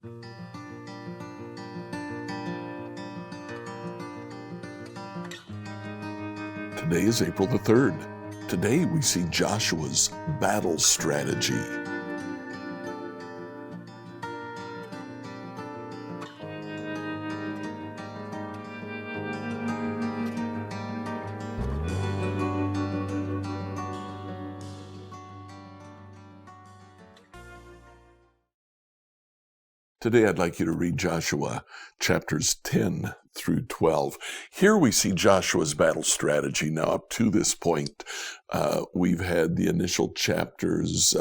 Today is April the 3rd. Today we see Joshua's battle strategy. Today I'd like you to read Joshua chapters 10 through 12. Here we see Joshua's battle strategy. Now, up to this point, we've had the initial chapters,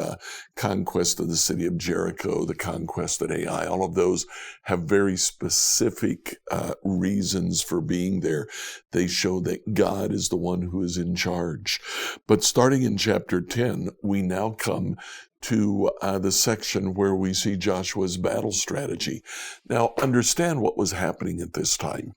conquest of the city of Jericho, the conquest at Ai. All of those have very specific reasons for being there. They show that God is the one who is in charge. But starting in chapter 10, we now come to the section where we see Joshua's battle strategy. Now, understand what was happening at this time.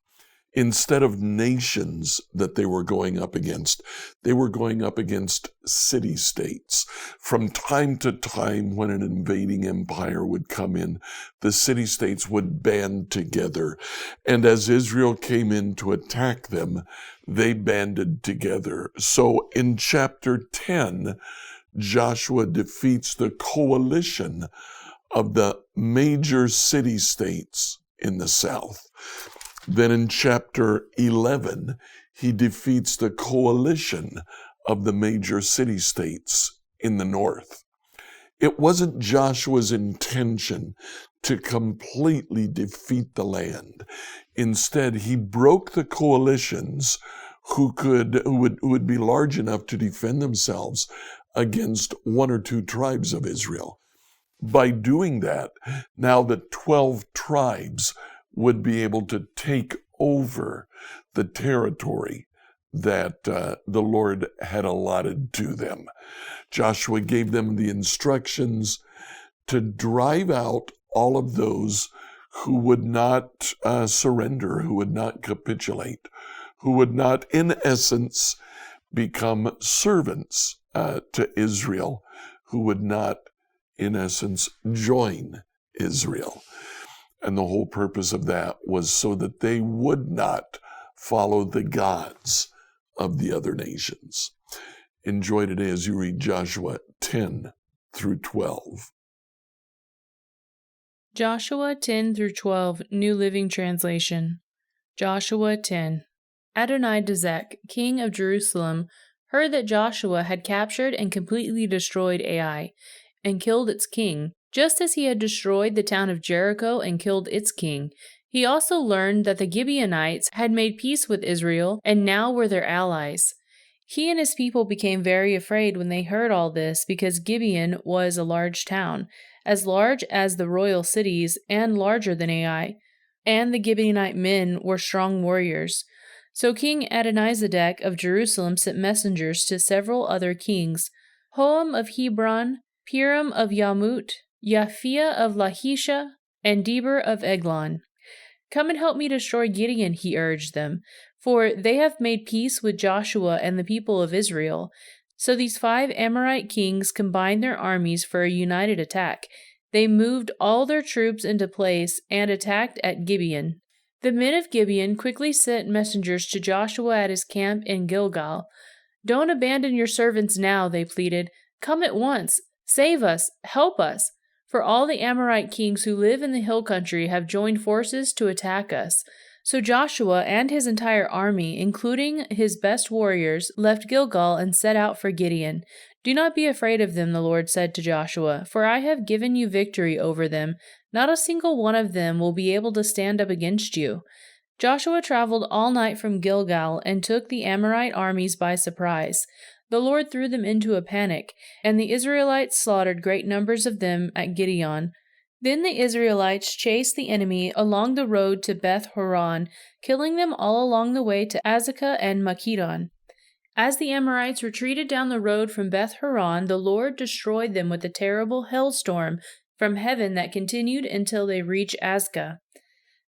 Instead of nations that they were going up against, they were going up against city-states. From time to time, when an invading empire would come in, the city-states would band together. And as Israel came in to attack them, they banded together. So in chapter 10, Joshua defeats the coalition of the major city-states in the south. Then in chapter 11, he defeats the coalition of the major city-states in the north. It wasn't Joshua's intention to completely defeat the land. Instead, he broke the coalitions who would be large enough to defend themselves against one or two tribes of Israel. By doing that, now the 12 tribes would be able to take over the territory that the Lord had allotted to them. Joshua gave them the instructions to drive out all of those who would not surrender, who would not capitulate, who would not, in essence, become servants to Israel, who would not, in essence, join Israel. And the whole purpose of that was so that they would not follow the gods of the other nations. Enjoy today as you read Joshua 10 through 12. Joshua 10 through 12, New Living Translation. Joshua 10. Adonizedek, king of Jerusalem, heard that Joshua had captured and completely destroyed Ai and killed its king, just as he had destroyed the town of Jericho and killed its king. He also learned that the Gibeonites had made peace with Israel and now were their allies. He and his people became very afraid when they heard all this, because Gibeon was a large town, as large as the royal cities and larger than Ai, and the Gibeonite men were strong warriors. So King Adonizedek of Jerusalem sent messengers to several other kings, Hoam of Hebron, Piram of Yamut, Yaphiah of Lahisha, and Deber of Eglon. "Come and help me destroy Gideon," he urged them, "for they have made peace with Joshua and the people of Israel." So these 5 Amorite kings combined their armies for a united attack. They moved all their troops into place and attacked at Gibeon. The men of Gibeon quickly sent messengers to Joshua at his camp in Gilgal. "Don't abandon your servants now," they pleaded. "Come at once. Save us. Help us. For all the Amorite kings who live in the hill country have joined forces to attack us." So Joshua and his entire army, including his best warriors, left Gilgal and set out for Gideon. "Do not be afraid of them," the Lord said to Joshua, "for I have given you victory over them. Not a single one of them will be able to stand up against you." Joshua traveled all night from Gilgal and took the Amorite armies by surprise. The Lord threw them into a panic, and the Israelites slaughtered great numbers of them at Gideon. Then the Israelites chased the enemy along the road to Beth Horon, killing them all along the way to Azekah and Makkedon. As the Amorites retreated down the road from Beth Horon, the Lord destroyed them with a terrible hailstorm from heaven that continued until they reached Azekah.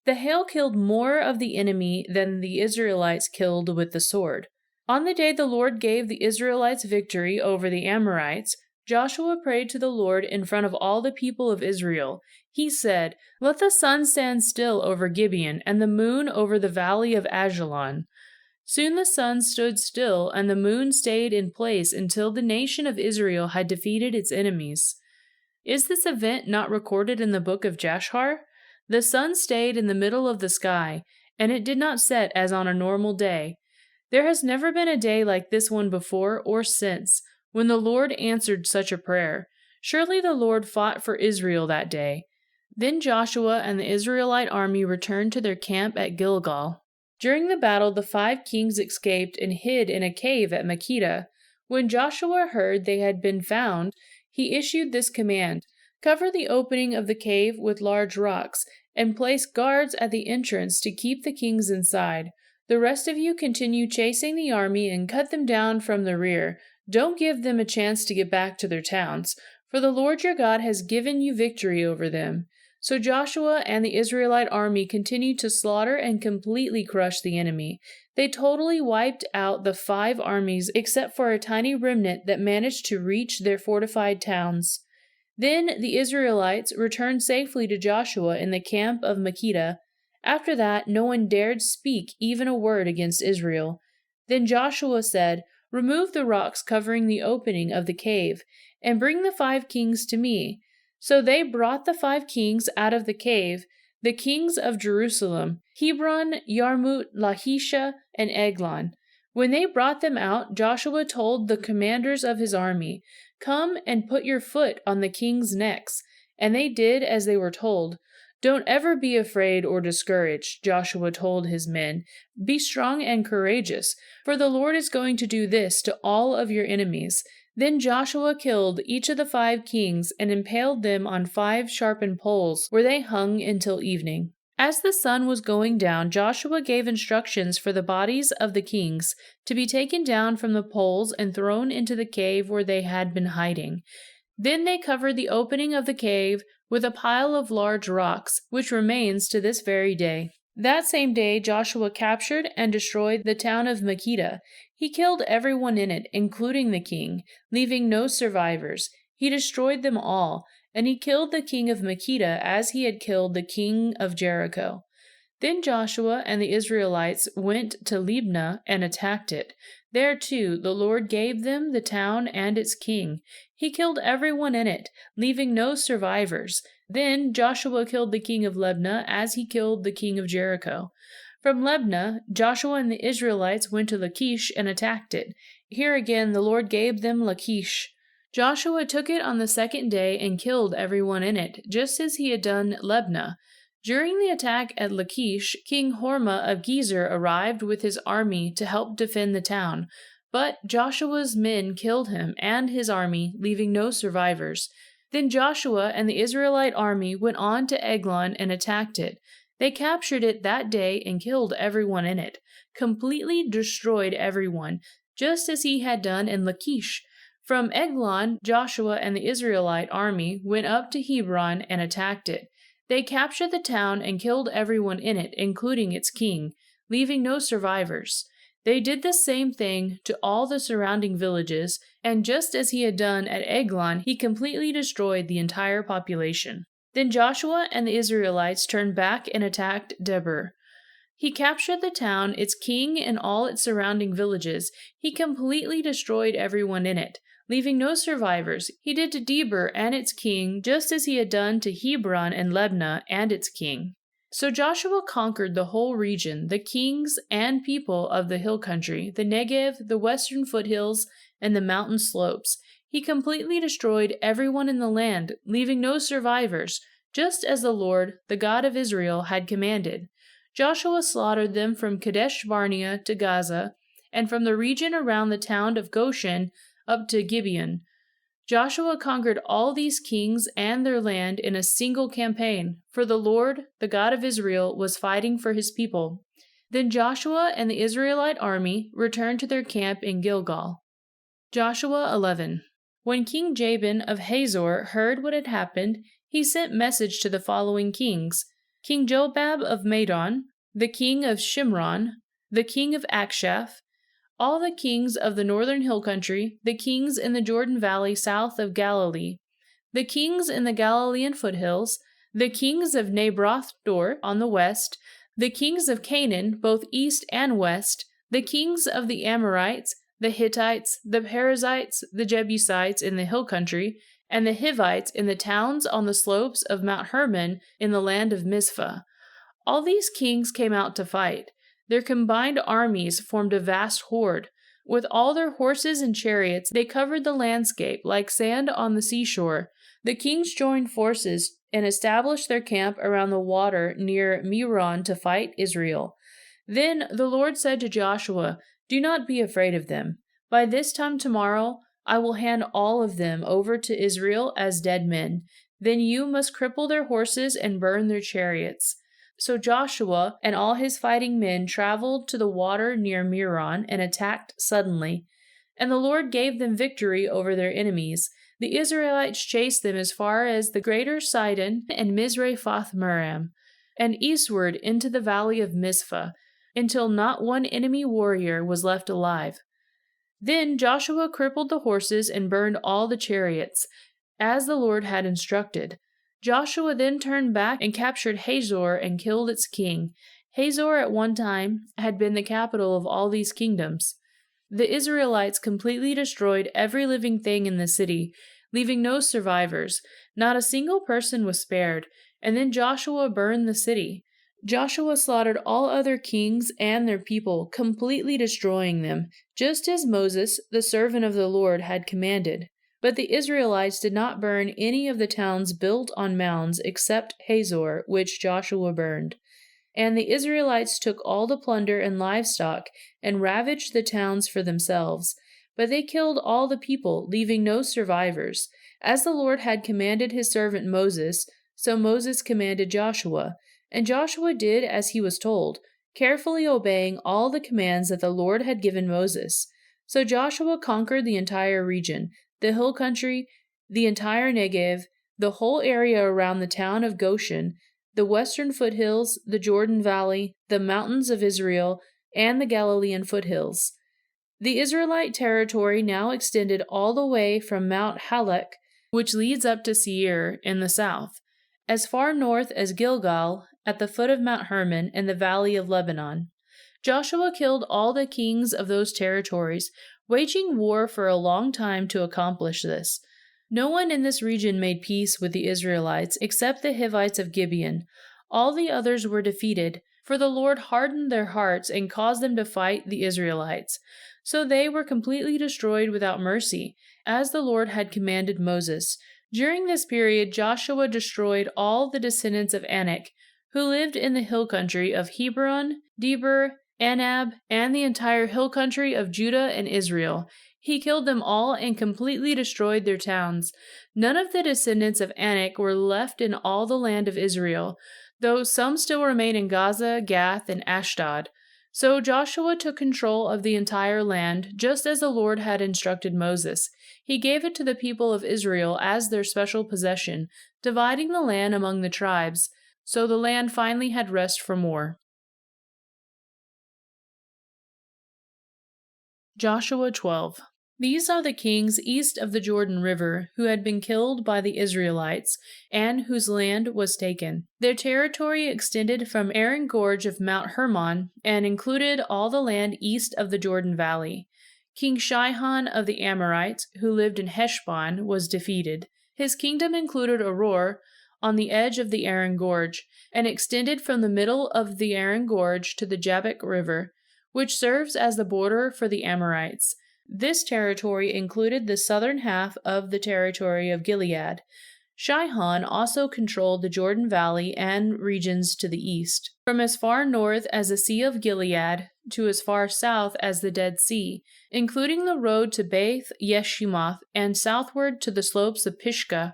The hail killed more of the enemy than the Israelites killed with the sword. On the day the Lord gave the Israelites victory over the Amorites, Joshua prayed to the Lord in front of all the people of Israel. He said, "Let the sun stand still over Gibeon, and the moon over the valley of Ajalon." Soon the sun stood still, and the moon stayed in place until the nation of Israel had defeated its enemies. Is this event not recorded in the book of Jashar? The sun stayed in the middle of the sky, and it did not set as on a normal day. There has never been a day like this one before or since, when the Lord answered such a prayer. Surely the Lord fought for Israel that day. Then Joshua and the Israelite army returned to their camp at Gilgal. During the battle, the 5 kings escaped and hid in a cave at Makkedah. When Joshua heard they had been found, he issued this command: "Cover the opening of the cave with large rocks, and place guards at the entrance to keep the kings inside. The rest of you continue chasing the army and cut them down from the rear. Don't give them a chance to get back to their towns, for the Lord your God has given you victory over them." So Joshua and the Israelite army continued to slaughter and completely crush the enemy. They totally wiped out the 5 armies except for a tiny remnant that managed to reach their fortified towns. Then the Israelites returned safely to Joshua in the camp of Makkedah. After that, no one dared speak even a word against Israel. Then Joshua said, "Remove the rocks covering the opening of the cave, and bring the 5 kings to me." So they brought the 5 kings out of the cave, the kings of Jerusalem, Hebron, Yarmut, Lahisha, and Eglon. When they brought them out, Joshua told the commanders of his army, "Come and put your foot on the kings' necks." And they did as they were told. "Don't ever be afraid or discouraged," Joshua told his men. "Be strong and courageous, for the Lord is going to do this to all of your enemies." Then Joshua killed each of the 5 kings and impaled them on 5 sharpened poles, where they hung until evening. As the sun was going down, Joshua gave instructions for the bodies of the kings to be taken down from the poles and thrown into the cave where they had been hiding. Then they covered the opening of the cave with a pile of large rocks, which remains to this very day. That same day, Joshua captured and destroyed the town of Makkedah. He killed everyone in it, including the king, leaving no survivors. He destroyed them all, and he killed the king of Makkedah as he had killed the king of Jericho. Then Joshua and the Israelites went to Libnah and attacked it. There, too, the Lord gave them the town and its king. He killed everyone in it, leaving no survivors. Then Joshua killed the king of Libnah as he killed the king of Jericho. From Libnah, Joshua and the Israelites went to Lachish and attacked it. Here again the Lord gave them Lachish. Joshua took it on the 2nd day and killed everyone in it, just as he had done Libnah. During the attack at Lachish, King Hormah of Gezer arrived with his army to help defend the town. But Joshua's men killed him and his army, leaving no survivors. Then Joshua and the Israelite army went on to Eglon and attacked it. They captured it that day and killed everyone in it, completely destroyed everyone, just as he had done in Lachish. From Eglon, Joshua and the Israelite army went up to Hebron and attacked it. They captured the town and killed everyone in it, including its king, leaving no survivors. They did the same thing to all the surrounding villages, and just as he had done at Eglon, he completely destroyed the entire population. Then Joshua and the Israelites turned back and attacked Debir. He captured the town, its king, and all its surrounding villages. He completely destroyed everyone in it, leaving no survivors. He did to Debir and its king just as he had done to Hebron and Libnah and its king. So Joshua conquered the whole region, the kings and people of the hill country, the Negev, the western foothills, and the mountain slopes. He completely destroyed everyone in the land, leaving no survivors, just as the Lord, the God of Israel, had commanded. Joshua slaughtered them from Kadesh Barnea to Gaza, and from the region around the town of Goshen up to Gibeon. Joshua conquered all these kings and their land in a single campaign, for the Lord, the God of Israel, was fighting for his people. Then Joshua and the Israelite army returned to their camp in Gilgal. Joshua 11. When King Jabin of Hazor heard what had happened, he sent message to the following kings: King Jobab of Madon, the king of Shimron, the king of Akshaph, all the kings of the northern hill country, the kings in the Jordan Valley south of Galilee, the kings in the Galilean foothills, the kings of Nabroth-dor on the west, the kings of Canaan, both east and west, the kings of the Amorites, the Hittites, the Perizzites, the Jebusites in the hill country, and the Hivites in the towns on the slopes of Mount Hermon in the land of Mizpah. All these kings came out to fight. Their combined armies formed a vast horde. With all their horses and chariots, they covered the landscape like sand on the seashore. The kings joined forces and established their camp around the water near Meron to fight Israel. Then the Lord said to Joshua, "Do not be afraid of them. By this time tomorrow, I will hand all of them over to Israel as dead men. Then you must cripple their horses and burn their chariots." So Joshua and all his fighting men traveled to the water near Meron and attacked suddenly. And the Lord gave them victory over their enemies. The Israelites chased them as far as the greater Sidon and Mizrephoth-Marim, and eastward into the valley of Mizpah, until not one enemy warrior was left alive. Then Joshua crippled the horses and burned all the chariots, as the Lord had instructed. Joshua then turned back and captured Hazor and killed its king. Hazor at one time had been the capital of all these kingdoms. The Israelites completely destroyed every living thing in the city, leaving no survivors. Not a single person was spared. And then Joshua burned the city. Joshua slaughtered all other kings and their people, completely destroying them, just as Moses, the servant of the Lord, had commanded. But the Israelites did not burn any of the towns built on mounds except Hazor, which Joshua burned. And the Israelites took all the plunder and livestock and ravaged the towns for themselves. But they killed all the people, leaving no survivors. As the Lord had commanded his servant Moses, so Moses commanded Joshua. And Joshua did as he was told, carefully obeying all the commands that the Lord had given Moses. So Joshua conquered the entire region, the hill country, the entire Negev, the whole area around the town of Goshen, the western foothills, the Jordan Valley, the mountains of Israel, and the Galilean foothills. The Israelite territory now extended all the way from Mount Halak, which leads up to Seir in the south, as far north as Gilgal, at the foot of Mount Hermon in the valley of Lebanon. Joshua killed all the kings of those territories, waging war for a long time to accomplish this. No one in this region made peace with the Israelites except the Hivites of Gibeon. All the others were defeated, for the Lord hardened their hearts and caused them to fight the Israelites. So they were completely destroyed without mercy, as the Lord had commanded Moses. During this period, Joshua destroyed all the descendants of Anak, who lived in the hill country of Hebron, Debir, Anab, and the entire hill country of Judah and Israel. He killed them all and completely destroyed their towns. None of the descendants of Anak were left in all the land of Israel, though some still remain in Gaza, Gath, and Ashdod. So Joshua took control of the entire land, just as the Lord had instructed Moses. He gave it to the people of Israel as their special possession, dividing the land among the tribes. So the land finally had rest from war. Joshua 12. These are the kings east of the Jordan River who had been killed by the Israelites and whose land was taken. Their territory extended from Aaron Gorge of Mount Hermon and included all the land east of the Jordan Valley. King Shihon of the Amorites, who lived in Heshbon, was defeated. His kingdom included Aroer on the edge of the Aaron Gorge and extended from the middle of the Aaron Gorge to the Jabbok River, which serves as the border for the Amorites. This territory included the southern half of the territory of Gilead. Shihon also controlled the Jordan Valley and regions to the east, from as far north as the Sea of Gilead to as far south as the Dead Sea, including the road to Beth Yeshimoth and southward to the slopes of Pisgah.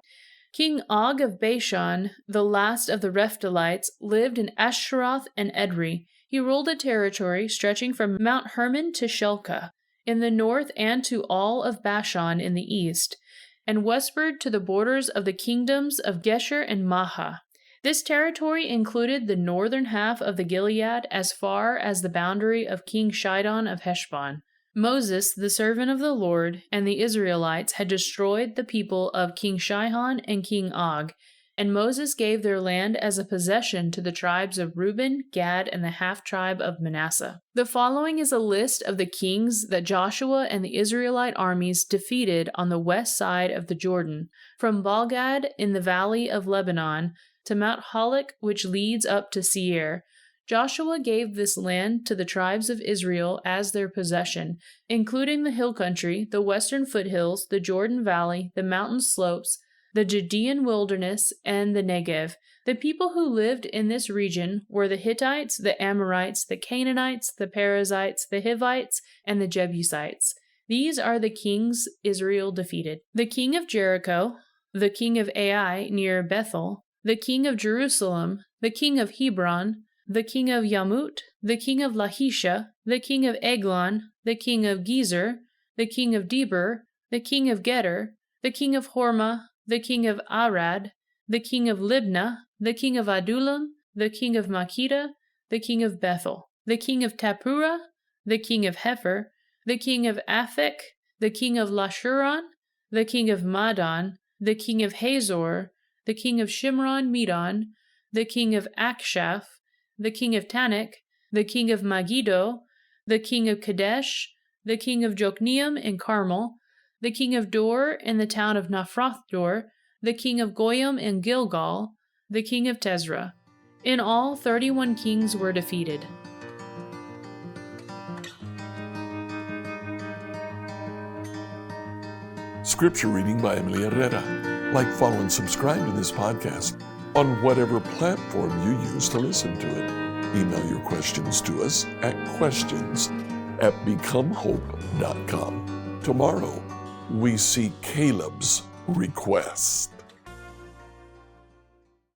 King Og of Bashan, the last of the Rephtalites, lived in Ashtaroth and Edrei. He ruled a territory stretching from Mount Hermon to Shelka in the north and to all of Bashan in the east, and westward to the borders of the kingdoms of Gesher and Maha. This territory included the northern half of the Gilead as far as the boundary of King Shidon of Heshbon. Moses, the servant of the Lord, and the Israelites had destroyed the people of King Sihon and King Og, and Moses gave their land as a possession to the tribes of Reuben, Gad, and the half-tribe of Manasseh. The following is a list of the kings that Joshua and the Israelite armies defeated on the west side of the Jordan, from Baal-gad in the valley of Lebanon to Mount Halak, which leads up to Seir. Joshua gave this land to the tribes of Israel as their possession, including the hill country, the western foothills, the Jordan Valley, the mountain slopes, the Judean wilderness, and the Negev. The people who lived in this region were the Hittites, the Amorites, the Canaanites, the Perizzites, the Hivites, and the Jebusites. These are the kings Israel defeated: the king of Jericho, the king of Ai near Bethel, the king of Jerusalem, the king of Hebron, the king of Yamut, the king of Lahisha, the king of Eglon, the king of Gezer, the king of Debir, the king of Geder, the king of Hormah, the king of Arad, the king of Libnah, the king of Adullam, the king of Makkedah, the king of Bethel, the king of Tappuah, the king of Hepher, the king of Aphek, the king of Lashuron, the king of Madon, the king of Hazor, the king of Shimron Medon, the king of Akshaph, the king of Tanakh, the king of Megiddo, the king of Kadesh, the king of Jokneam and Carmel, the king of Dor in the town of Naphrath-Dor, the king of Goyim and Gilgal, the king of Tezrah. In all, 31 kings were defeated. Scripture reading by Emily Herrera. Like, follow, and subscribe to this podcast on whatever platform you use to listen to it. Email your questions to us at questions@becomehope.com. Tomorrow, we see Caleb's request.